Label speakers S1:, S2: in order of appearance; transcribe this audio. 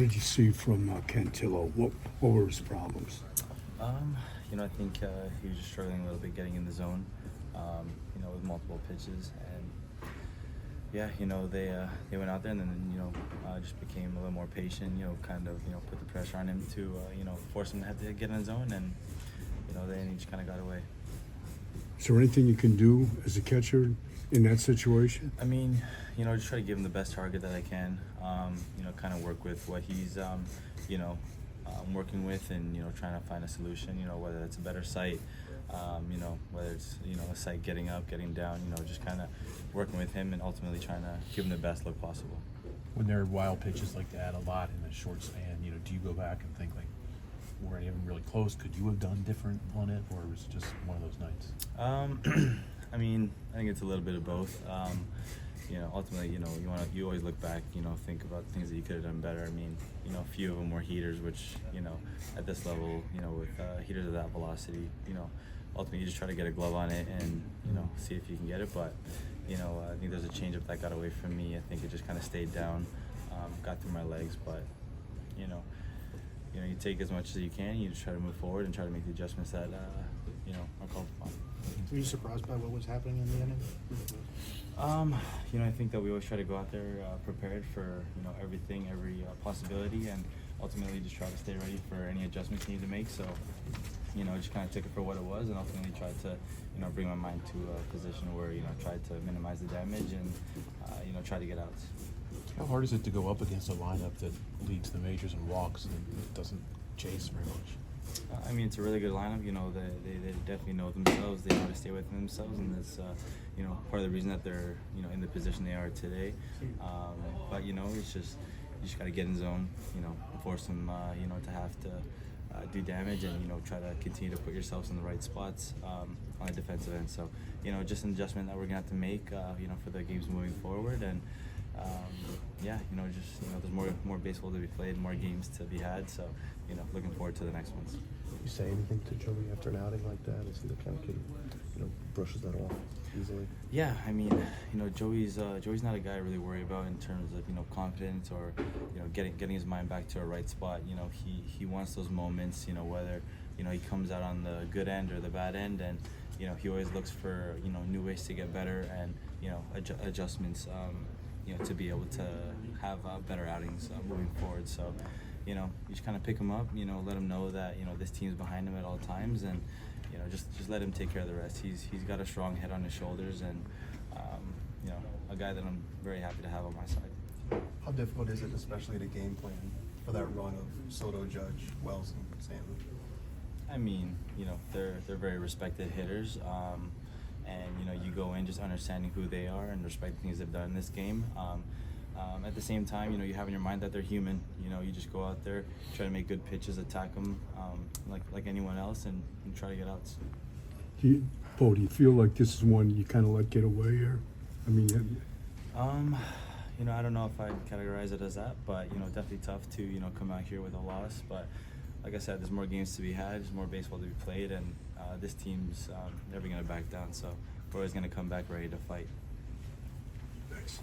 S1: What did you see from Cantillo? What were his problems?
S2: I think he was just struggling a little bit getting in the zone, with multiple pitches. And they went out there and then, just became a little more patient, put the pressure on him to, force him to have to get in the zone. And, then he just kind of got away.
S1: Is there anything you can do as a catcher in that situation?
S2: I mean, just try to give him the best target that I can, kind of work with what he's, working with and, trying to find a solution, whether it's a better sight, whether it's, a sight getting up, getting down, just kind of working with him and ultimately trying to give him the best look possible.
S3: When there are wild pitches like that a lot in a short span, do you go back and think, like, were any of them really close? Could you have done different on it, or was it just one of those nights?
S2: I mean, I think it's a little bit of both. Ultimately, you always look back, think about things that you could have done better. I mean, a few of them were heaters, which, at this level, with heaters of that velocity, ultimately you just try to get a glove on it and, see if you can get it. But, I think there's a changeup that got away from me. I think it just kind of stayed down, got through my legs. But, you take as much as you can. You just try to move forward and try to make the adjustments that, are called upon.
S4: Were you surprised by what was happening in the inning?
S2: I think that we always try to go out there prepared for, everything, every possibility, and ultimately just try to stay ready for any adjustments you need to make. So, just kind of took it for what it was and ultimately tried to, bring my mind to a position where, tried to minimize the damage and, try to get outs.
S3: How hard is it to go up against a lineup that leads the majors in walks and doesn't chase very much?
S2: I mean, it's a really good lineup. They definitely know themselves. They know how to stay within themselves, and that's part of the reason that they're in the position they are today. But it's just you just got to get in zone. Force them to have to do damage, and try to continue to put yourselves in the right spots on the defensive end. So just an adjustment that we're gonna have to make for the games moving forward. And there's more baseball to be played, more games to be had. So, looking forward to the next ones.
S4: You say anything to Joey after an outing like that? Is he the kind of kid who, brushes that off easily?
S2: Yeah, I mean, Joey's not a guy I really worry about in terms of confidence or getting his mind back to a right spot. He wants those moments. Whether he comes out on the good end or the bad end, and he always looks for new ways to get better and adjustments. To be able to have better outings moving forward. So, you just kind of pick him up, let him know that, this team's behind him at all times, and, just let him take care of the rest. He's got a strong head on his shoulders, and, a guy that I'm very happy to have on my side.
S5: How difficult is it, especially the game plan for that run of Soto, Judge, Wells, and Stanton?
S2: I mean, they're very respected hitters. And you go in just understanding who they are and respecting things they've done in this game. At the same time, you have in your mind that they're human. You just go out there, try to make good pitches, attack them like anyone else, and try to get outs.
S1: Bo, do you feel like this is one you kind of let get away here? I mean,
S2: I don't know if I'd categorize it as that, but definitely tough to come out here with a loss. But like I said, there's more games to be had, there's more baseball to be played, and this team's never going to back down. So we're always going to come back ready to fight.
S1: Thanks.